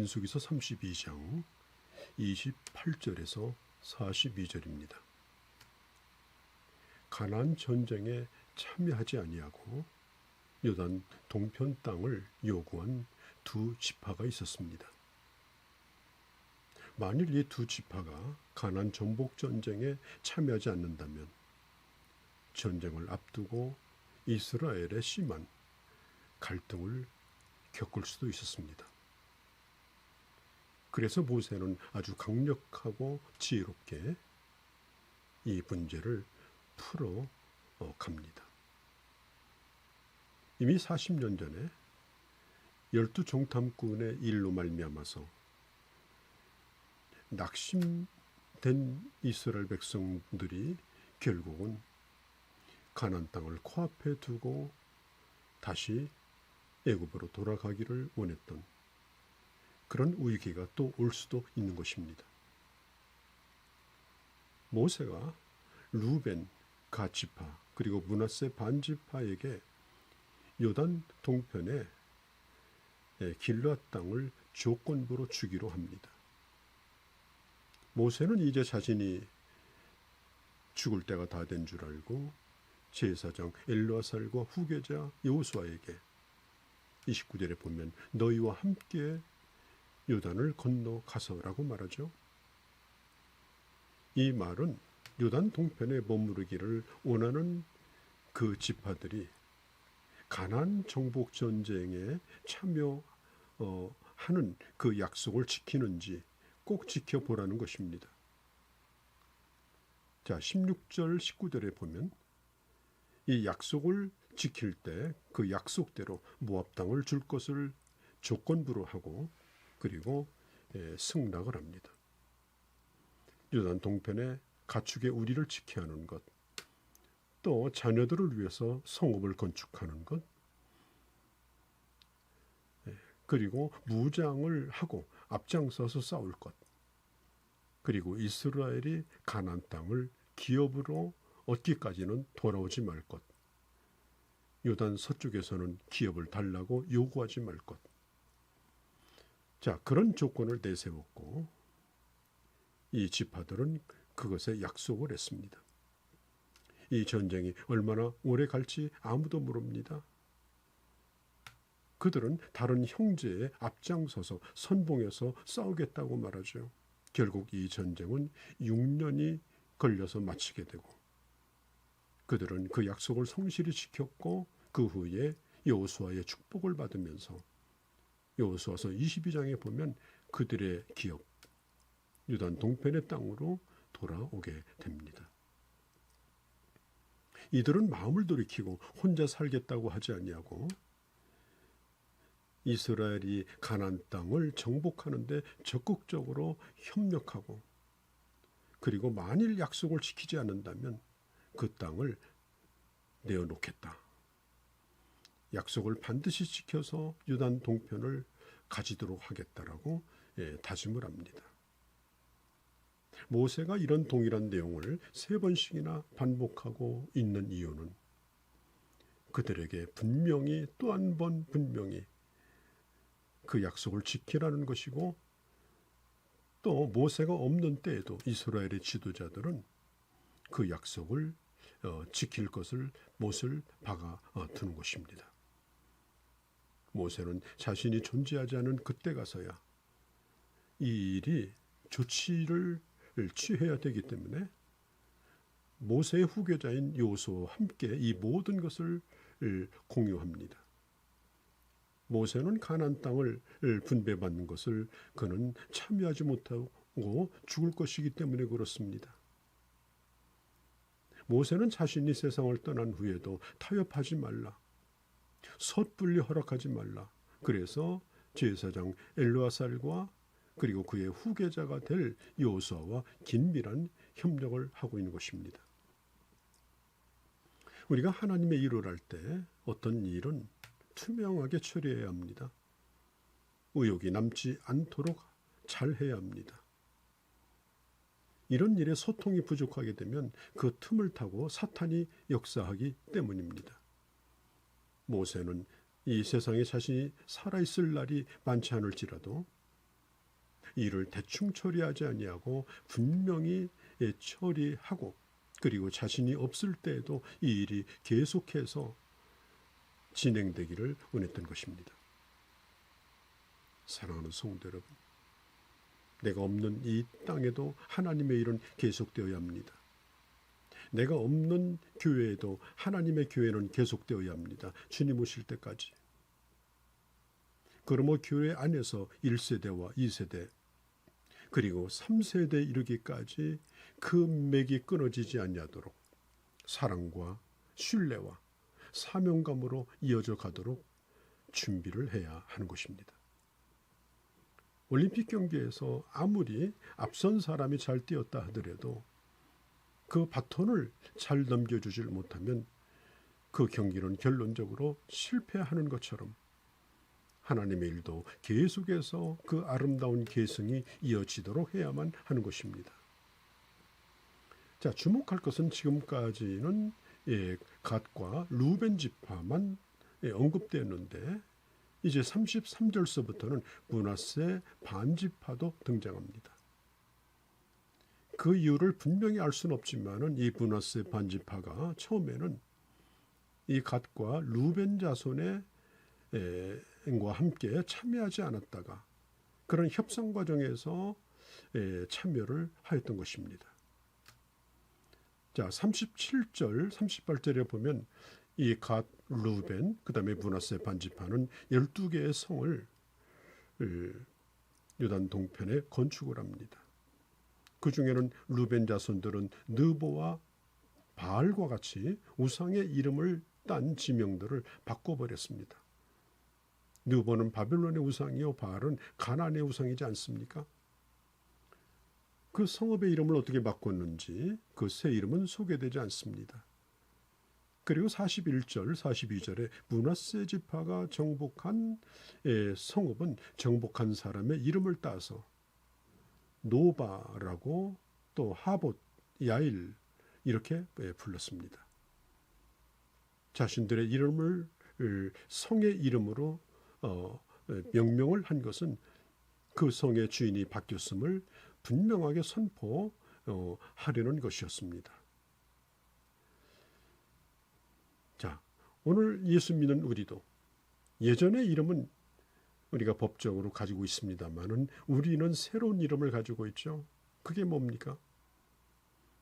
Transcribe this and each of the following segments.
민수기서 32장 28절에서 42절입니다. 가나안 전쟁에 참여하지 아니하고 요단 동편 땅을 요구한 두 지파가 있었습니다. 만일 이 두 지파가 가나안 정복 전쟁에 참여하지 않는다면 전쟁을 앞두고 이스라엘의 심한 갈등을 겪을 수도 있었습니다. 그래서 모세는 아주 강력하고 지혜롭게 이 문제를 풀어 갑니다. 이미 40년 전에 12정탐꾼의 일로 말미암아서 낙심된 이스라엘 백성들이 결국은 가나안 땅을 코앞에 두고 다시 애굽으로 돌아가기를 원했던 그런 위기가 또 올 수도 있는 것입니다. 모세가 루벤, 갓지파 그리고 므낫세 반지파에게 요단 동편의 길르앗 땅을 조건부로 주기로 합니다. 모세는 이제 자신이 죽을 때가 다 된 줄 알고 제사장 엘르아살과 후계자 여호수아에게 29절에 보면 너희와 함께 요단을 건너가서라고 말하죠. 이 말은 요단 동편에 머무르기를 원하는 그 지파들이 가나안 정복 전쟁에 참여하는 그 약속을 지키는지 꼭 지켜보라는 것입니다. 자, 16절 19절에 보면 이 약속을 지킬 때 그 약속대로 모압 땅을 줄 것을 조건부로 하고 그리고 승낙을 합니다. 요단 동편에 가축의 우리를 지켜야 하는 것, 또 자녀들을 위해서 성읍을 건축하는 것, 그리고 무장을 하고 앞장서서 싸울 것, 그리고 이스라엘이 가나안 땅을 기업으로 얻기까지는 돌아오지 말 것, 요단 서쪽에서는 기업을 달라고 요구하지 말 것. 자, 그런 조건을 내세웠고 이 지파들은 그것에 약속을 했습니다. 이 전쟁이 얼마나 오래 갈지 아무도 모릅니다. 그들은 다른 형제의 앞장서서 선봉해서 싸우겠다고 말하죠. 결국 이 전쟁은 6년이 걸려서 마치게 되고 그들은 그 약속을 성실히 지켰고 그 후에 여호수아의 축복을 받으면서 여호수아서 22장에 보면 그들의 기업 요단 동편의 땅으로 돌아오게 됩니다. 이들은 마음을 돌이키고 혼자 살겠다고 하지 아니하고 이스라엘이 가나안 땅을 정복하는 데 적극적으로 협력하고 그리고 만일 약속을 지키지 않는다면 그 땅을 내어놓겠다. 약속을 반드시 지켜서 요단 동편을 가지도록 하겠다라고 다짐을 합니다. 모세가 이런 동일한 내용을 3번씩이나 반복하고 있는 이유는 그들에게 분명히 또 한 번 분명히 그 약속을 지키라는 것이고 또 모세가 없는 때에도 이스라엘의 지도자들은 그 약속을 지킬 것을 못을 박아 두는 것입니다. 모세는 자신이 존재하지 않은 그때 가서야 이 일이 조치를 취해야 되기 때문에 모세의 후계자인 여호수아와 함께 이 모든 것을 공유합니다. 모세는 가나안 땅을 분배받는 것을 그는 참여하지 못하고 죽을 것이기 때문에 그렇습니다. 모세는 자신이 세상을 떠난 후에도 타협하지 말라, 섣불리 허락하지 말라. 그래서 제사장 엘르아살과 그리고 그의 후계자가 될 여호수아와 긴밀한 협력을 하고 있는 것입니다. 우리가 하나님의 일을 할 때 어떤 일은 투명하게 처리해야 합니다. 의혹이 남지 않도록 잘해야 합니다. 이런 일에 소통이 부족하게 되면 그 틈을 타고 사탄이 역사하기 때문입니다. 모세는 이 세상에 자신이 살아있을 날이 많지 않을지라도 이를 대충 처리하지 아니하고 분명히 처리하고, 그리고 자신이 없을 때에도 이 일이 계속해서 진행되기를 원했던 것입니다. 사랑하는 성도 여러분, 내가 없는 이 땅에도 하나님의 일은 계속되어야 합니다. 내가 없는 교회에도 하나님의 교회는 계속되어야 합니다. 주님 오실 때까지. 그러므로 교회 안에서 1세대와 2세대 그리고 3세대 이르기까지 그 맥이 끊어지지 아니하도록 사랑과 신뢰와 사명감으로 이어져 가도록 준비를 해야 하는 것입니다. 올림픽 경기에서 아무리 앞선 사람이 잘 뛰었다 하더라도 그 바톤을 잘 넘겨주질 못하면 그 경기는 결론적으로 실패하는 것처럼 하나님의 일도 계속해서 그 아름다운 계승이 이어지도록 해야만 하는 것입니다. 자, 주목할 것은 지금까지는 갓과 루벤 지파만 언급되었는데 이제 33절서부터는 므낫세 반지파도 등장합니다. 그 이유를 분명히 알 수는 없지만은 이 므낫세 반지파가 처음에는 이 갓과 루벤 자손의 과 함께 참여하지 않았다가 그런 협상 과정에서 참여를 하였던 것입니다. 자, 37절, 38절에 보면 이 갓, 루벤, 그 다음에 므낫세 반지파는 12개의 성을 요단 동편에 건축을 합니다. 그 중에는 루벤 자손들은 느보와 바알과 같이 우상의 이름을 딴 지명들을 바꿔버렸습니다. 느보는 바벨론의 우상이요, 바알은 가나안의 우상이지 않습니까? 그 성읍의 이름을 어떻게 바꿨는지 그 새 이름은 소개되지 않습니다. 그리고 41절, 42절에 므낫세 지파가 정복한 성읍은 정복한 사람의 이름을 따서 노바라고 또 하봇, 야일 이렇게 불렀습니다. 자신들의 이름을 성의 이름으로 명명을 한 것은 그 성의 주인이 바뀌었음을 분명하게 선포하려는 것이었습니다. 자, 오늘 예수 믿는 우리도 예전의 이름은 우리가 법적으로 가지고 있습니다만은 우리는 새로운 이름을 가지고 있죠. 그게 뭡니까?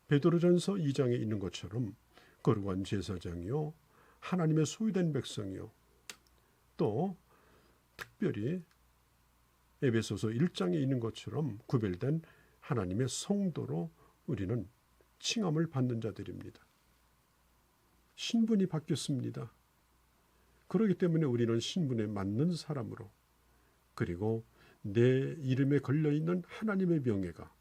베드로전서 2장에 있는 것처럼 거룩한 제사장이요, 하나님의 소유된 백성이요, 또 특별히 에베소서 1장에 있는 것처럼 구별된 하나님의 성도로 우리는 칭함을 받는 자들입니다. 신분이 바뀌었습니다. 그렇기 때문에 우리는 신분에 맞는 사람으로, 그리고 내 이름에 걸려있는 하나님의 명예가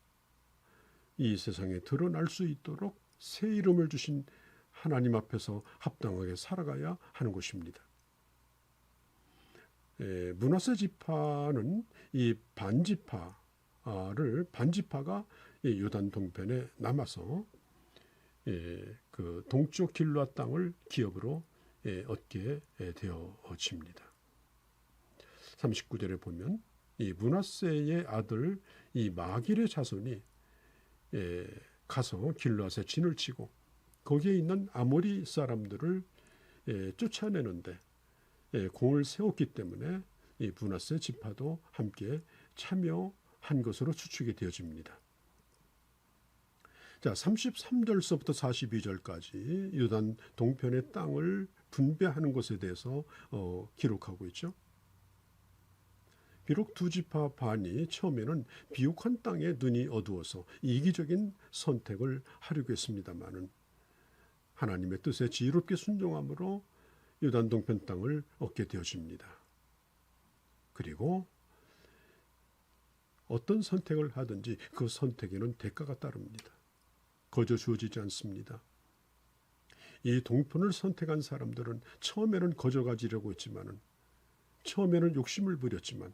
이 세상에 드러날 수 있도록 새 이름을 주신 하나님 앞에서 합당하게 살아가야 하는 것입니다. 므낫세 지파는 이 반지파가 요단 동편에 남아서 그 동쪽 길르앗 땅을 기업으로 얻게 되어집니다. 39절에 보면 이 므낫세의 아들 이 마길의 자손이 가서 길르앗에 진을 치고 거기에 있는 아모리 사람들을 쫓아내는데 공을 세웠기 때문에 이 므낫세 지파도 함께 참여한 것으로 추측이 되어집니다. 자, 33절서부터 42절까지 요단 동편의 땅을 분배하는 것에 대해서 기록하고 있죠. 비록 두 지파 반이 처음에는 비옥한 땅에 눈이 어두워서 이기적인 선택을 하려고 했습니다마는 하나님의 뜻에 지혜롭게 순종함으로 요단 동편 땅을 얻게 되어집니다. 그리고 어떤 선택을 하든지 그 선택에는 대가가 따릅니다. 거저 주어지지 않습니다. 이 동편을 선택한 사람들은 처음에는 거저 가지려고 했지만은, 처음에는 욕심을 부렸지만,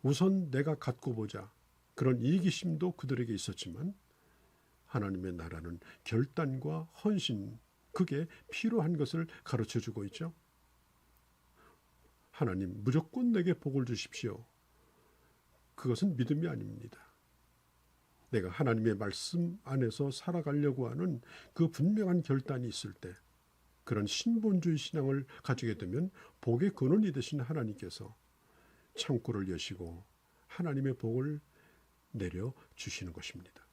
우선 내가 갖고 보자 그런 이기심도 그들에게 있었지만, 하나님의 나라는 결단과 헌신, 그게 필요한 것을 가르쳐주고 있죠. 하나님 무조건 내게 복을 주십시오. 그것은 믿음이 아닙니다. 내가 하나님의 말씀 안에서 살아가려고 하는 그 분명한 결단이 있을 때, 그런 신본주의 신앙을 가지게 되면 복의 근원이 되신 하나님께서 창고를 여시고 하나님의 복을 내려 주시는 것입니다.